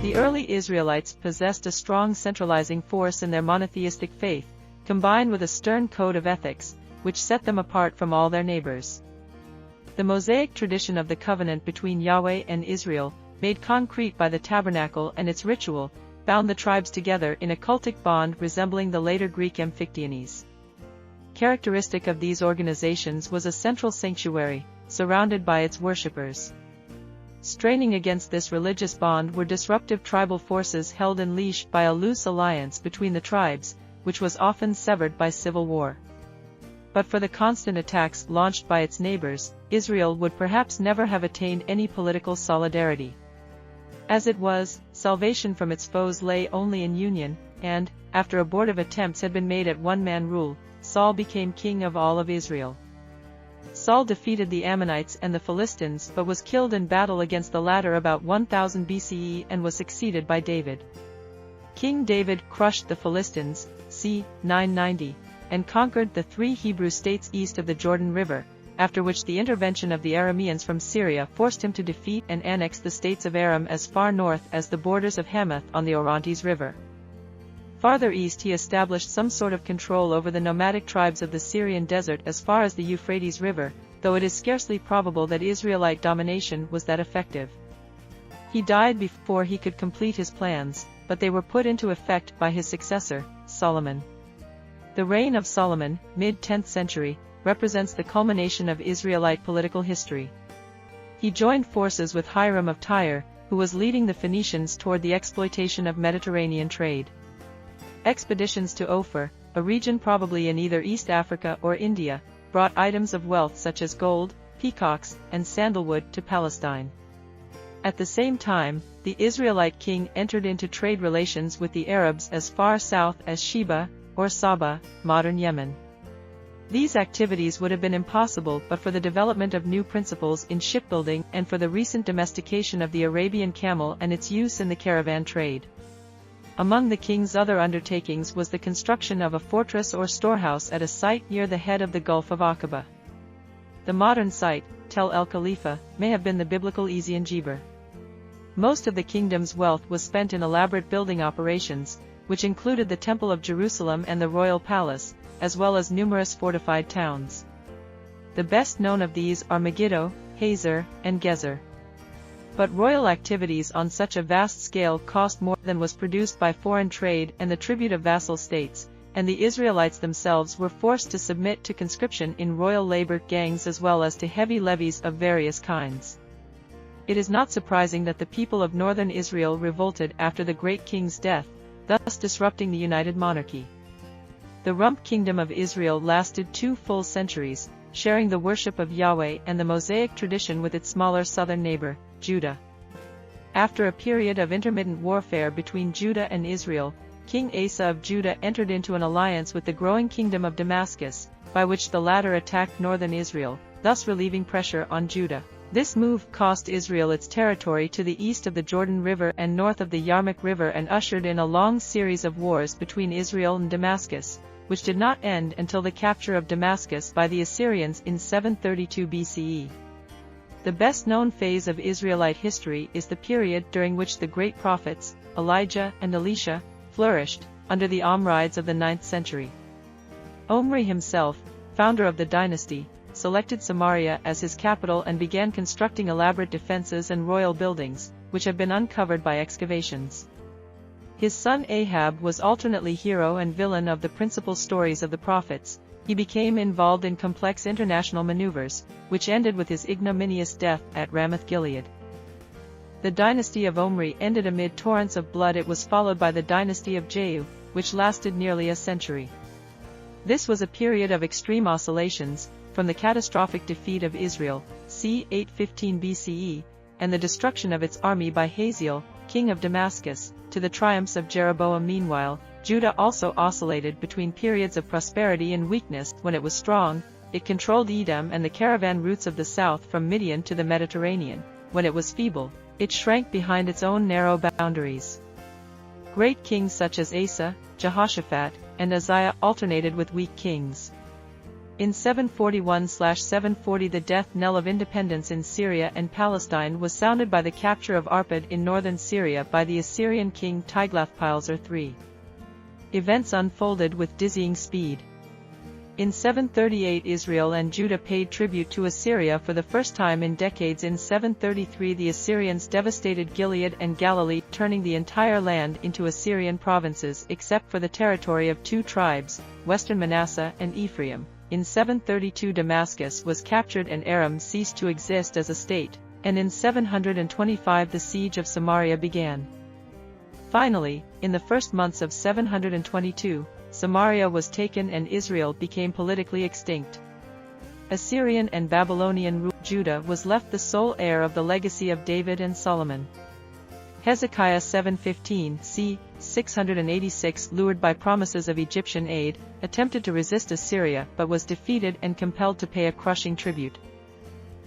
The early Israelites possessed a strong centralizing force in their monotheistic faith, combined with a stern code of ethics, which set them apart from all their neighbors. The Mosaic tradition of the covenant between Yahweh and Israel, made concrete by the tabernacle and its ritual, bound the tribes together in a cultic bond resembling the later Greek Amphictyonis. Characteristic of these organizations was a central sanctuary, surrounded by its worshippers. Straining against this religious bond were disruptive tribal forces held in leash by a loose alliance between the tribes, which was often severed by civil war. But for the constant attacks launched by its neighbors, Israel would perhaps never have attained any political solidarity. As it was, salvation from its foes lay only in union, and, after abortive attempts had been made at one-man rule, Saul became king of all of Israel. Saul defeated the Ammonites and the Philistines but was killed in battle against the latter about 1000 BCE and was succeeded by David. King David crushed the Philistines, c. 990, and conquered the 3 Hebrew states east of the Jordan River, after which the intervention of the Arameans from Syria forced him to defeat and annex the states of Aram as far north as the borders of Hamath on the Orontes River. Farther east he established some sort of control over the nomadic tribes of the Syrian desert as far as the Euphrates River, though it is scarcely probable that Israelite domination was that effective. He died before he could complete his plans, but they were put into effect by his successor, Solomon. The reign of Solomon, mid-10th century, represents the culmination of Israelite political history. He joined forces with Hiram of Tyre, who was leading the Phoenicians toward the exploitation of Mediterranean trade. Expeditions to Ophir, a region probably in either East Africa or India, brought items of wealth such as gold, peacocks, and sandalwood to Palestine. At the same time, the Israelite king entered into trade relations with the Arabs as far south as Sheba, or Saba, modern Yemen. These activities would have been impossible but for the development of new principles in shipbuilding and for the recent domestication of the Arabian camel and its use in the caravan trade. Among the king's other undertakings was the construction of a fortress or storehouse at a site near the head of the Gulf of Aqaba. The modern site, Tel el Khalifa, may have been the biblical Ezion Geber. Most of the kingdom's wealth was spent in elaborate building operations, which included the Temple of Jerusalem and the royal palace, as well as numerous fortified towns. The best known of these are Megiddo, Hazor, and Gezer. But royal activities on such a vast scale cost more than was produced by foreign trade and the tribute of vassal states, and the Israelites themselves were forced to submit to conscription in royal labor gangs as well as to heavy levies of various kinds. It is not surprising that the people of northern Israel revolted after the great king's death, thus disrupting the united monarchy. The rump kingdom of Israel lasted 2 full centuries, sharing the worship of Yahweh and the Mosaic tradition with its smaller southern neighbor, Judah. After a period of intermittent warfare between Judah and Israel, King Asa of Judah entered into an alliance with the growing kingdom of Damascus, by which the latter attacked northern Israel, thus relieving pressure on Judah. This move cost Israel its territory to the east of the Jordan River and north of the Yarmouk River and ushered in a long series of wars between Israel and Damascus, which did not end until the capture of Damascus by the Assyrians in 732 BCE. The best-known phase of Israelite history is the period during which the great prophets, Elijah and Elisha, flourished, under the Omrides of the 9th century. Omri himself, founder of the dynasty, selected Samaria as his capital and began constructing elaborate defenses and royal buildings, which have been uncovered by excavations. His son Ahab was alternately hero and villain of the principal stories of the prophets. He became involved in complex international maneuvers, which ended with his ignominious death at Ramoth-Gilead. The dynasty of Omri ended amid torrents of blood. It was followed by the dynasty of Jehu, which lasted nearly a century. This was a period of extreme oscillations, from the catastrophic defeat of Israel, c. 815 BCE, and the destruction of its army by Hazael, king of Damascus, to the triumphs of Jeroboam. Meanwhile, Judah also oscillated between periods of prosperity and weakness. When it was strong, it controlled Edom and the caravan routes of the south from Midian to the Mediterranean. When it was feeble, it shrank behind its own narrow boundaries. Great kings such as Asa, Jehoshaphat, and Uzziah alternated with weak kings. In 741–740 the death knell of independence in Syria and Palestine was sounded by the capture of Arpad in northern Syria by the Assyrian king Tiglath-Pileser III. Events unfolded with dizzying speed. In 738 Israel and Judah paid tribute to Assyria for the first time in decades. In 733 the Assyrians devastated Gilead and Galilee, turning the entire land into Assyrian provinces except for the territory of two tribes, western Manasseh and Ephraim. In 732 Damascus was captured and Aram ceased to exist as a state, and in 725 the siege of Samaria began. Finally, in the first months of 722, Samaria was taken and Israel became politically extinct. Assyrian and Babylonian rule. Judah was left the sole heir of the legacy of David and Solomon. Hezekiah 715 c. 686, lured by promises of Egyptian aid, attempted to resist Assyria but was defeated and compelled to pay a crushing tribute.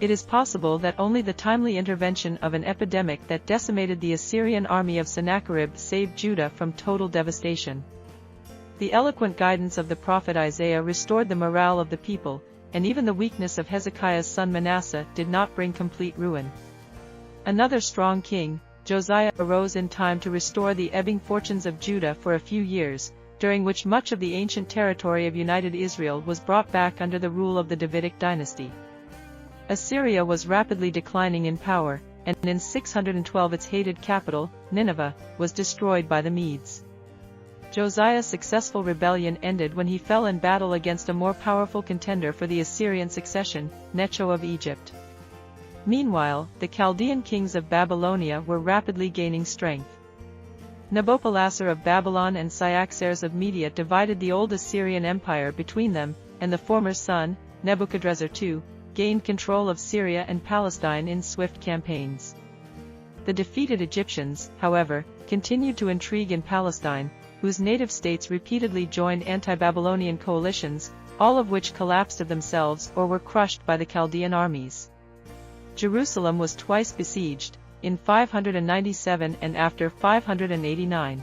It is possible that only the timely intervention of an epidemic that decimated the Assyrian army of Sennacherib saved Judah from total devastation. The eloquent guidance of the prophet Isaiah restored the morale of the people, and even the weakness of Hezekiah's son Manasseh did not bring complete ruin. Another strong king, Josiah, arose in time to restore the ebbing fortunes of Judah for a few years, during which much of the ancient territory of united Israel was brought back under the rule of the Davidic dynasty. Assyria was rapidly declining in power, and in 612 its hated capital, Nineveh, was destroyed by the Medes. Josiah's successful rebellion ended when he fell in battle against a more powerful contender for the Assyrian succession, Necho of Egypt. Meanwhile, the Chaldean kings of Babylonia were rapidly gaining strength. Nabopolassar of Babylon and Cyaxares of Media divided the old Assyrian empire between them, and the former's son, Nebuchadrezzar II, gained control of Syria and Palestine in swift campaigns. The defeated Egyptians, however, continued to intrigue in Palestine, whose native states repeatedly joined anti-Babylonian coalitions, all of which collapsed of themselves or were crushed by the Chaldean armies. Jerusalem was twice besieged, in 597 and after 589.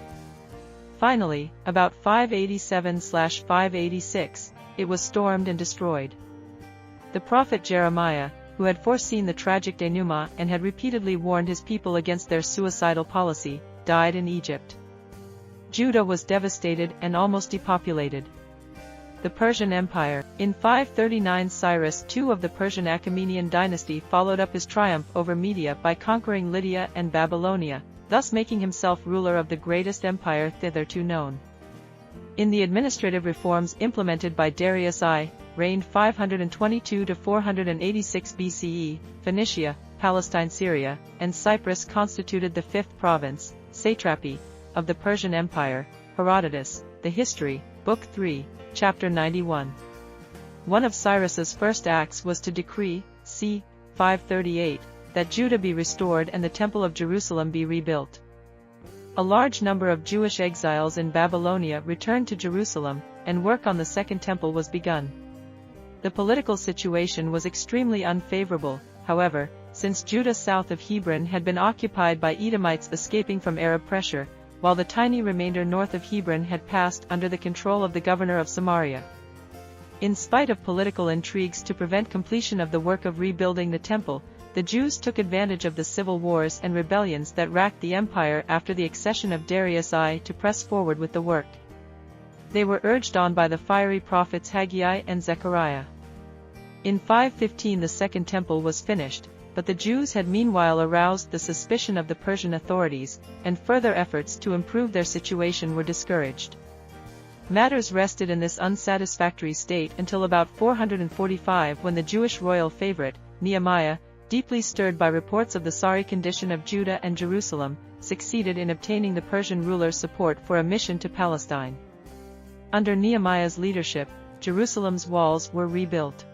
Finally, about 587–586, it was stormed and destroyed. The prophet Jeremiah, who had foreseen the tragic denouement and had repeatedly warned his people against their suicidal policy, died in Egypt. Judah was devastated and almost depopulated. The Persian Empire. In 539 Cyrus II of the Persian Achaemenian dynasty followed up his triumph over Media by conquering Lydia and Babylonia, thus making himself ruler of the greatest empire thitherto known. In the administrative reforms implemented by Darius I, reigned 522–486 BCE, Phoenicia, Palestine, Syria, and Cyprus constituted the fifth province, satrapy, of the Persian Empire. Herodotus, The History, Book 3, Chapter 91. One of Cyrus's first acts was to decree, c. 538, that Judah be restored and the Temple of Jerusalem be rebuilt. A large number of Jewish exiles in Babylonia returned to Jerusalem, and work on the Second Temple was begun. The political situation was extremely unfavorable, however, since Judah south of Hebron had been occupied by Edomites escaping from Arab pressure, while the tiny remainder north of Hebron had passed under the control of the governor of Samaria. In spite of political intrigues to prevent completion of the work of rebuilding the temple, the Jews took advantage of the civil wars and rebellions that racked the empire after the accession of Darius I to press forward with the work. They were urged on by the fiery prophets Haggai and Zechariah. In 515 the Second Temple was finished, but the Jews had meanwhile aroused the suspicion of the Persian authorities, and further efforts to improve their situation were discouraged. Matters rested in this unsatisfactory state until about 445 when the Jewish royal favorite, Nehemiah, deeply stirred by reports of the sorry condition of Judah and Jerusalem, succeeded in obtaining the Persian ruler's support for a mission to Palestine. Under Nehemiah's leadership, Jerusalem's walls were rebuilt.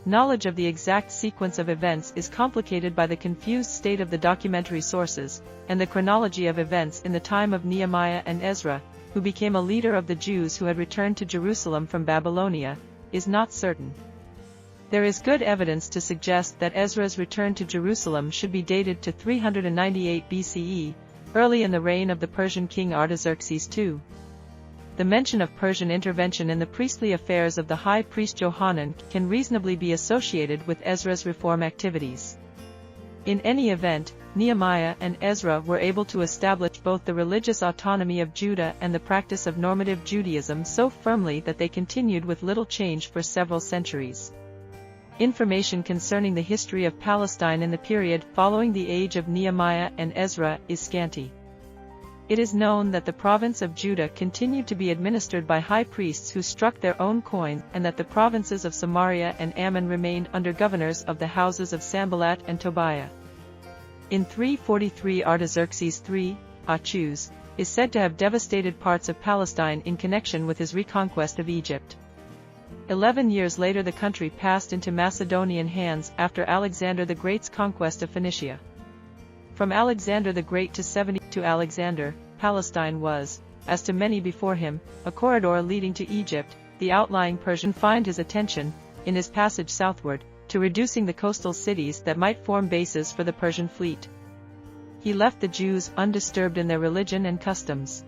Knowledge of the exact sequence of events is complicated by the confused state of the documentary sources, and the chronology of events in the time of Nehemiah and Ezra, who became a leader of the Jews who had returned to Jerusalem from Babylonia, is not certain. There is good evidence to suggest that Ezra's return to Jerusalem should be dated to 398 BCE, early in the reign of the Persian king Artaxerxes II. the mention of Persian intervention in the priestly affairs of the high priest Johanan can reasonably be associated with Ezra's reform activities. In any event, Nehemiah and Ezra were able to establish both the religious autonomy of Judah and the practice of normative Judaism so firmly that they continued with little change for several centuries. Information concerning the history of Palestine in the period following the age of Nehemiah and Ezra is scanty. It is known that the province of Judah continued to be administered by high priests who struck their own coins, and that the provinces of Samaria and Ammon remained under governors of the houses of Sanballat and Tobiah. In 343 Artaxerxes III, Achuz, is said to have devastated parts of Palestine in connection with his reconquest of Egypt. 11 years later the country passed into Macedonian hands after Alexander the Great's conquest of Phoenicia. From Alexander the Great to 70 to Alexander, Palestine was, as to many before him, a corridor leading to Egypt. The outlying Persian confined his attention, in his passage southward, to reducing the coastal cities that might form bases for the Persian fleet. He left the Jews undisturbed in their religion and customs.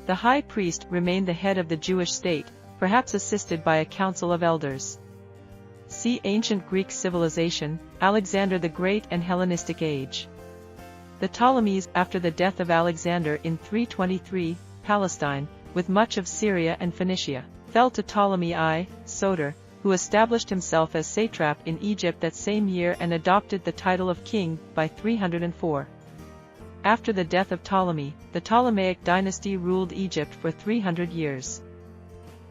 The high priest remained the head of the Jewish state, perhaps assisted by a council of elders. See Ancient Greek civilization, Alexander the Great and Hellenistic age. The Ptolemies, after the death of Alexander in 323, Palestine, with much of Syria and Phoenicia, fell to Ptolemy I, Soter, who established himself as satrap in Egypt that same year and adopted the title of king by 304. After the death of Ptolemy, the Ptolemaic dynasty ruled Egypt for 300 years.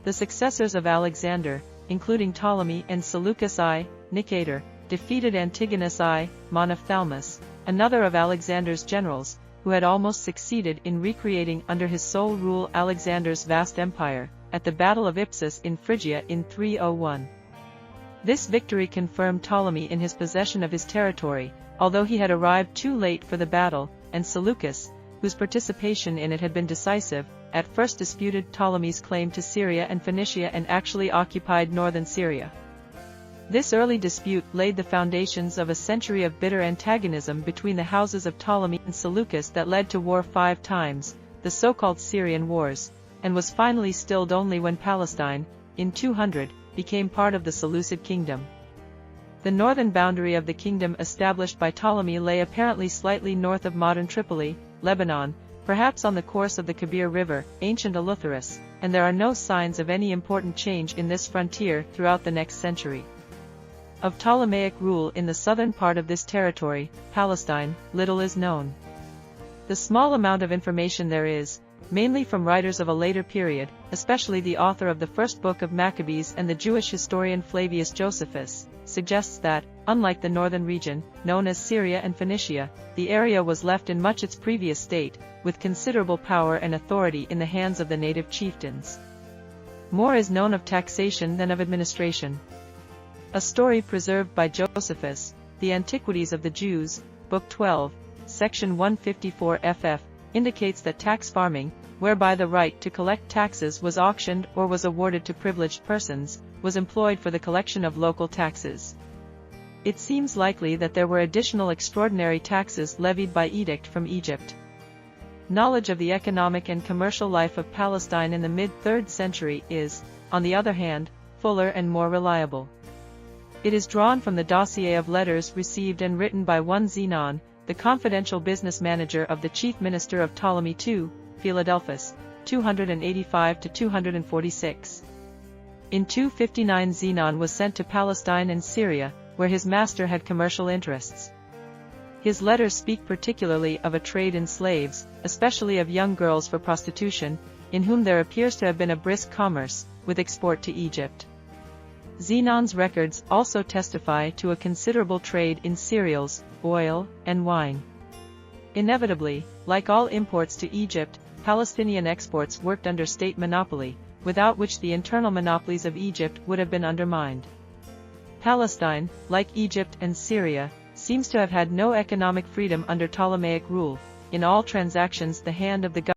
The successors of Alexander, including Ptolemy and Seleucus I, Nicator, defeated Antigonus I, Monophthalmus, another of Alexander's generals, who had almost succeeded in recreating under his sole rule Alexander's vast empire, at the Battle of Ipsus in Phrygia in 301. This victory confirmed Ptolemy in his possession of his territory, although he had arrived too late for the battle, and Seleucus, whose participation in it had been decisive, at first disputed Ptolemy's claim to Syria and Phoenicia and actually occupied northern Syria. This early dispute laid the foundations of a century of bitter antagonism between the houses of Ptolemy and Seleucus that led to war 5 times, the so-called Syrian Wars, and was finally stilled only when Palestine, in 200, became part of the Seleucid kingdom. The northern boundary of the kingdom established by Ptolemy lay apparently slightly north of modern Tripoli, Lebanon, perhaps on the course of the Kabir River, ancient Eleutheris, and there are no signs of any important change in this frontier throughout the next century. Of Ptolemaic rule in the southern part of this territory, Palestine, little is known. The small amount of information there is, mainly from writers of a later period, especially the author of the first book of Maccabees and the Jewish historian Flavius Josephus, suggests that, unlike the northern region, known as Syria and Phoenicia, the area was left in much its previous state, with considerable power and authority in the hands of the native chieftains. More is known of taxation than of administration. A story preserved by Josephus, The Antiquities of the Jews, Book 12, Section 154 ff., indicates that tax farming, whereby the right to collect taxes was auctioned or was awarded to privileged persons, was employed for the collection of local taxes. It seems likely that there were additional extraordinary taxes levied by edict from Egypt. Knowledge of the economic and commercial life of Palestine in the mid-3rd century is, on the other hand, fuller and more reliable. It is drawn from the dossier of letters received and written by one Zenon, the confidential business manager of the chief minister of Ptolemy II, Philadelphus, 285–246. In 259 Zenon was sent to Palestine and Syria, where his master had commercial interests. His letters speak particularly of a trade in slaves, especially of young girls for prostitution, in whom there appears to have been a brisk commerce, with export to Egypt. Zenon's records also testify to a considerable trade in cereals, oil, and wine. Inevitably, like all imports to Egypt, Palestinian exports worked under state monopoly, without which the internal monopolies of Egypt would have been undermined. Palestine, like Egypt and Syria, seems to have had no economic freedom under Ptolemaic rule. In all transactions the hand of the